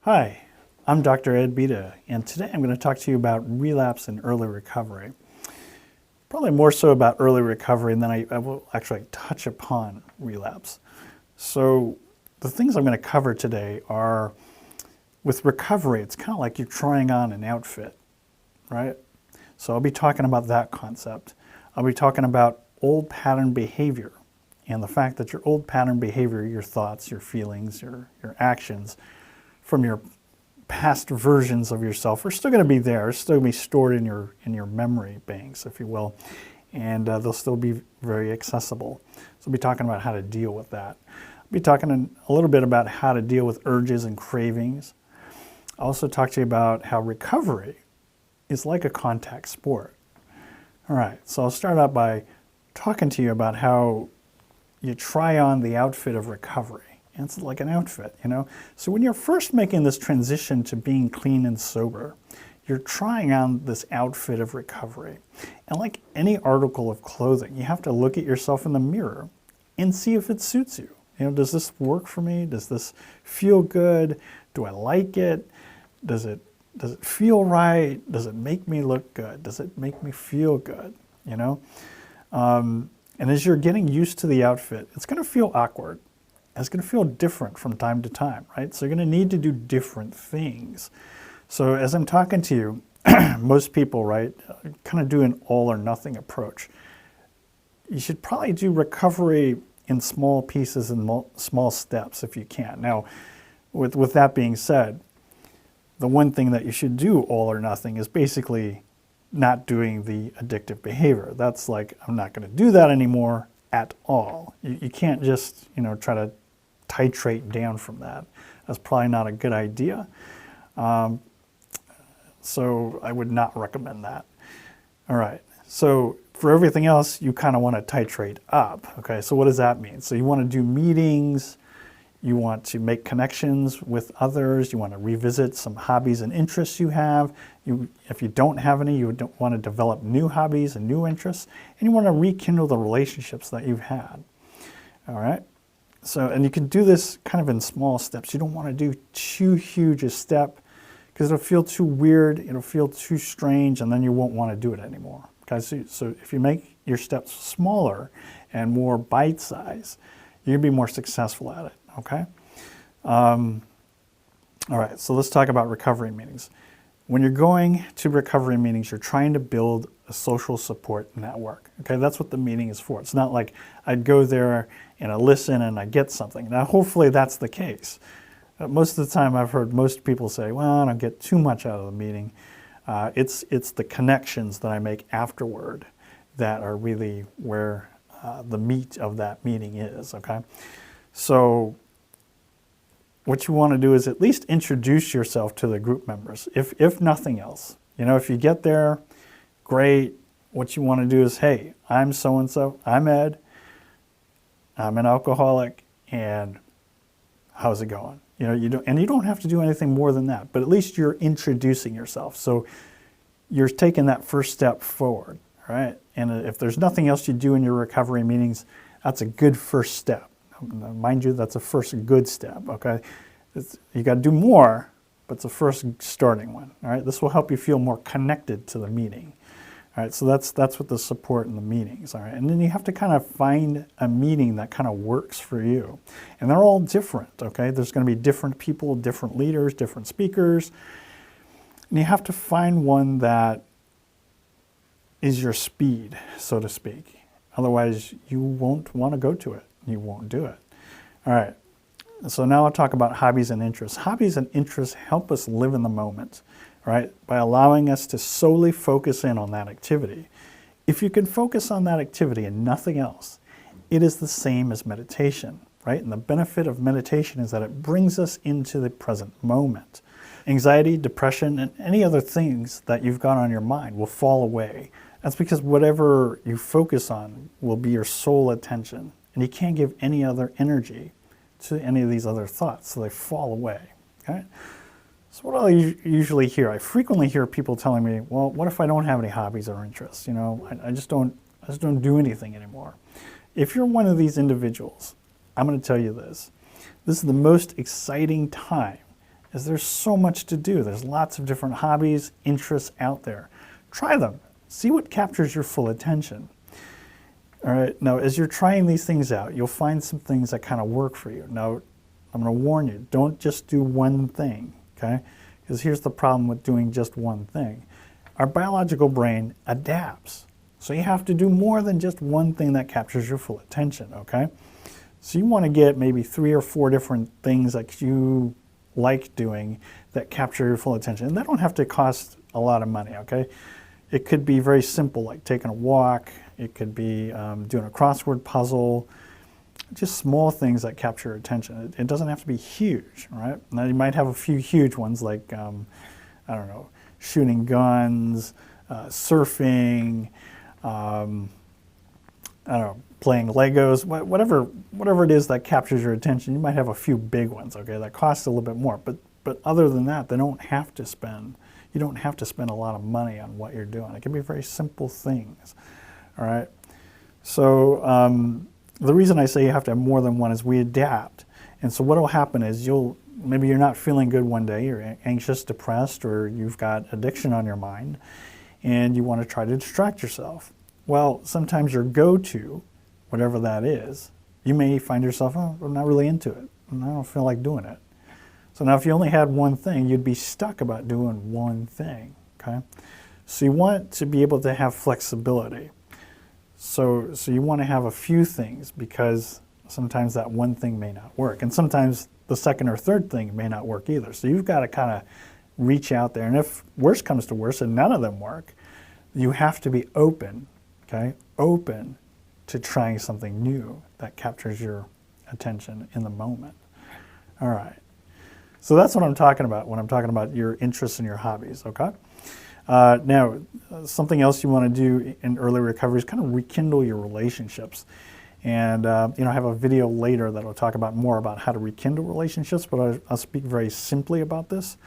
Hi, I'm Dr. Ed Bieda, and today I'm going to talk to you about relapse and early recovery. Probably more so about early recovery, and then I will actually touch upon relapse. So the things I'm going to cover today are, with recovery, it's kind of like you're trying on an outfit, right? So I'll be talking about that concept. I'll be talking about old pattern behavior and the fact that your old pattern behavior, your thoughts, your feelings, your actions, from your past versions of yourself are still going to be there, still going to be stored in your memory banks, if you will, and they'll still be very accessible. So I'll be talking about how to deal with that. I'll be talking a little bit about how to deal with urges and cravings. I'll also talk to you about how recovery is like a contact sport. All right, so I'll start out by talking to you about how you try on the outfit of recovery. And it's like an outfit, you know? So when you're first making this transition to being clean and sober, you're trying on this outfit of recovery. And like any article of clothing, you have to look at yourself in the mirror and see if it suits you. You know, does this work for me? Does this feel good? Do I like it? Does it feel right? Does it make me look good? Does it make me feel good? You know? And as you're getting used to the outfit, it's going to feel awkward. It's going to feel different from time to time, right? So you're going to need to do different things. So as I'm talking to you, most people, right, kind of do an all or nothing approach. You should probably do recovery in small pieces and small steps if you can. Now, with that being said, the one thing that you should do all or nothing is basically not doing the addictive behavior. That's like, I'm not going to do that anymore at all. You can't just, try to titrate down from that. That's probably not a good idea. So I would not recommend that. All right, so for everything else, you kind of want to titrate up. Okay, so what does that mean? So you want to do meetings, you want to make connections with others, you want to revisit some hobbies and interests you have. If you don't have any, you don't want to develop new hobbies and new interests, and you want to rekindle the relationships that you've had. All right? So, and you can do this kind of in small steps. You don't want to do too huge a step because it'll feel too weird, it'll feel too strange, and then you won't want to do it anymore. Okay? So if you make your steps smaller and more bite-sized, you're going to be more successful at it. Okay? All right, so let's talk about recovery meetings. When you're going to recovery meetings, you're trying to build a social support network. Okay, that's what the meeting is for. It's not like I'd go there and I listen and I get something. Now, hopefully that's the case. Most of the time I've heard most people say, well, I don't get too much out of the meeting. It's the connections that I make afterward that are really where the meat of that meeting is, okay? So what you want to do is at least introduce yourself to the group members, if nothing else. If you get there, great. What you want to do is, hey, I'm so-and-so, I'm Ed, I'm an alcoholic, and how's it going? You don't have to do anything more than that, but at least you're introducing yourself. So you're taking that first step forward, right? And if there's nothing else you do in your recovery meetings, that's a good first step. Mind you, that's a first good step, okay? You got to do more, but it's a first starting one, all right? This will help you feel more connected to the meeting, all right? So that's what the support in the meetings, all right? And then you have to kind of find a meeting that kind of works for you. And they're all different, okay? There's going to be different people, different leaders, different speakers. And you have to find one that is your speed, so to speak. Otherwise, you won't want to go to it. You won't do it. All right, so now I'll talk about hobbies and interests. Hobbies and interests help us live in the moment, right? By allowing us to solely focus in on that activity. If you can focus on that activity and nothing else, it is the same as meditation, right? And the benefit of meditation is that it brings us into the present moment. Anxiety, depression, and any other things that you've got on your mind will fall away. That's because whatever you focus on will be your sole attention. And you can't give any other energy to any of these other thoughts, so they fall away, okay? So what do I usually hear? I frequently hear people telling me, well, what if I don't have any hobbies or interests? I just don't do anything anymore. If you're one of these individuals, I'm going to tell you this. This is the most exciting time is there's so much to do. There's lots of different hobbies, interests out there. Try them. See what captures your full attention. All right, now as you're trying these things out, you'll find some things that kind of work for you. Now, I'm going to warn you, don't just do one thing, okay? Because here's the problem with doing just one thing. Our biological brain adapts. So you have to do more than just one thing that captures your full attention, okay? So you want to get maybe 3 or 4 different things that you like doing that capture your full attention. And they don't have to cost a lot of money, okay? It could be very simple, like taking a walk. It could be doing a crossword puzzle. Just small things that capture your attention. It doesn't have to be huge, right? Now you might have a few huge ones like, I don't know, shooting guns, surfing, I don't know, playing Legos, whatever it is that captures your attention. You might have a few big ones, okay, that cost a little bit more. But other than that, they don't have to spend, you don't have to spend a lot of money on what you're doing. It can be very simple things, all right? So the reason I say you have to have more than one is we adapt. And so what will happen is maybe you're not feeling good one day, you're anxious, depressed, or you've got addiction on your mind, and you want to try to distract yourself. Well, sometimes your go-to, whatever that is, you may find yourself, oh, I'm not really into it, and I don't feel like doing it. So now if you only had one thing, you'd be stuck about doing one thing, okay? So you want to be able to have flexibility. So you want to have a few things because sometimes that one thing may not work. And sometimes the second or third thing may not work either. So you've got to kind of reach out there. And if worse comes to worse and none of them work, you have to be open, okay? Open to trying something new that captures your attention in the moment. All right. So that's what I'm talking about when I'm talking about your interests and your hobbies, okay? Now, something else you want to do in early recovery is kind of rekindle your relationships. And I have a video later that will talk about more about how to rekindle relationships, but I'll speak very simply about this.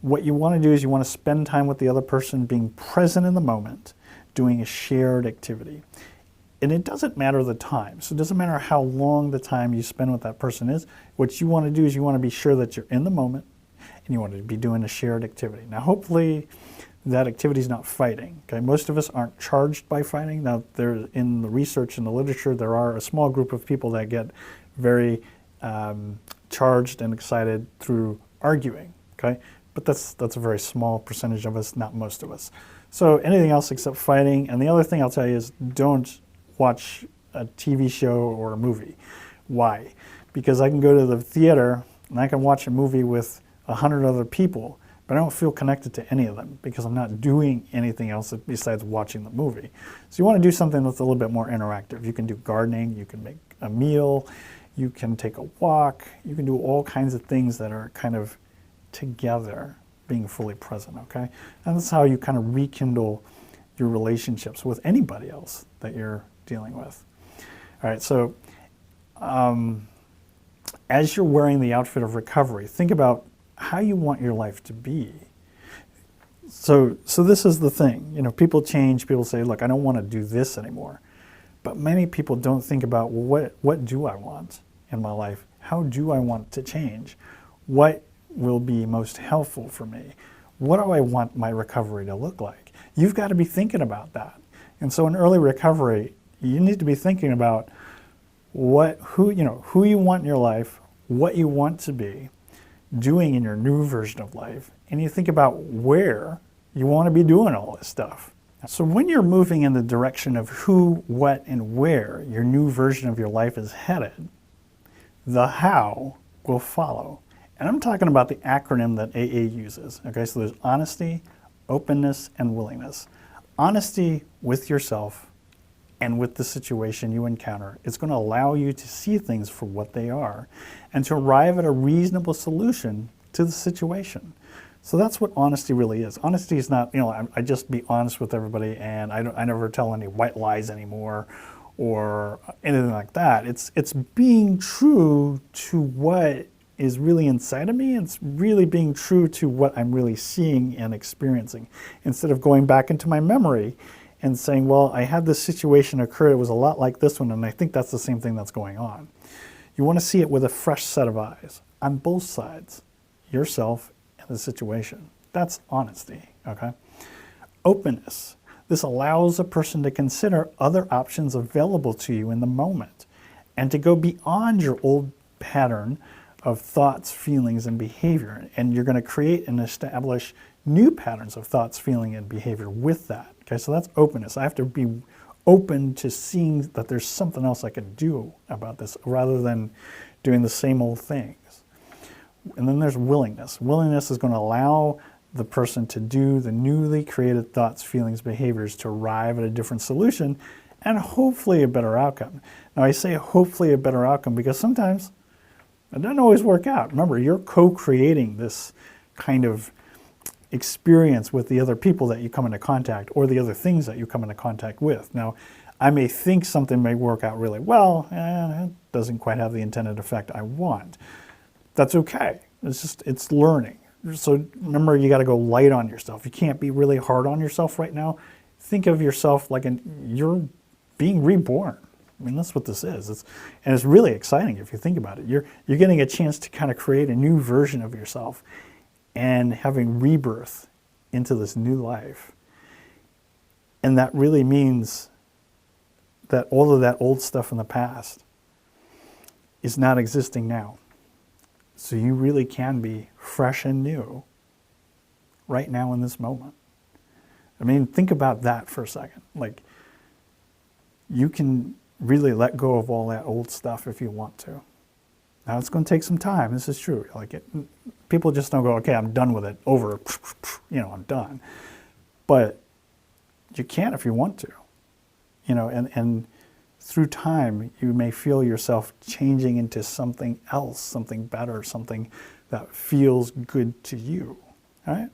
What you want to do is you want to spend time with the other person, being present in the moment, doing a shared activity. And it doesn't matter the time. So it doesn't matter how long the time you spend with that person is. What you want to do is you want to be sure that you're in the moment and you want to be doing a shared activity. Now, hopefully that activity is not fighting. Okay, most of us aren't charged by fighting. Now, in the research and the literature, there are a small group of people that get very charged and excited through arguing. Okay, but that's a very small percentage of us, not most of us. So anything else except fighting. And the other thing I'll tell you is don't watch a TV show or a movie. Why? Because I can go to the theater and I can watch a movie with 100 other people, but I don't feel connected to any of them because I'm not doing anything else besides watching the movie. So you want to do something that's a little bit more interactive. You can do gardening, you can make a meal, you can take a walk, you can do all kinds of things that are kind of together, being fully present, okay? And that's how you kind of rekindle your relationships with anybody else that you're dealing with. All right, so as you're wearing the outfit of recovery, think about how you want your life to be. So this is the thing. People change. People say, look, I don't want to do this anymore. But many people don't think about, well, what do I want in my life? How do I want to change? What will be most helpful for me? What do I want my recovery to look like? You've got to be thinking about that. And so in early recovery, you need to be thinking about who you want in your life, what you want to be doing in your new version of life, and you think about where you want to be doing all this stuff. So when you're moving in the direction of who, what, and where your new version of your life is headed, the how will follow. And I'm talking about the acronym that AA uses. Okay, so there's honesty, openness, and willingness. Honesty with yourself and with the situation you encounter is going to allow you to see things for what they are and to arrive at a reasonable solution to the situation. So that's what honesty really is. Honesty is not, I just be honest with everybody and I never tell any white lies anymore or anything like that. It's being true to what is really inside of me. It's really being true to what I'm really seeing and experiencing instead of going back into my memory and saying, well, I had this situation occur, it was a lot like this one, and I think that's the same thing that's going on. You want to see it with a fresh set of eyes on both sides. yourself and the situation. That's honesty, okay? Openness. This allows a person to consider other options available to you in the moment and to go beyond your old pattern of thoughts, feelings, and behavior. And you're going to create and establish new patterns of thoughts, feeling, and behavior with that. Okay, so that's openness. I have to be open to seeing that there's something else I can do about this rather than doing the same old things. And then there's willingness. Willingness is going to allow the person to do the newly created thoughts, feelings, behaviors to arrive at a different solution and hopefully a better outcome. Now I say hopefully a better outcome because sometimes it doesn't always work out. Remember, you're co-creating this kind of experience with the other people that you come into contact or the other things that you come into contact with. Now, I may think something may work out really well, and it doesn't quite have the intended effect I want. That's okay. It's learning. So remember, you got to go light on yourself. You can't be really hard on yourself right now. Think of yourself like you're being reborn. I mean, that's what this is. And it's really exciting if you think about it. You're getting a chance to kind of create a new version of yourself and having rebirth into this new life. And that really means that all of that old stuff in the past is not existing now. So you really can be fresh and new right now in this moment. I mean, think about that for a second. Like, you can really let go of all that old stuff if you want to. Now, it's going to take some time. This is true. People just don't go, okay, I'm done with it, over, I'm done. But you can if you want to, and through time, you may feel yourself changing into something else, something better, something that feels good to you, all right?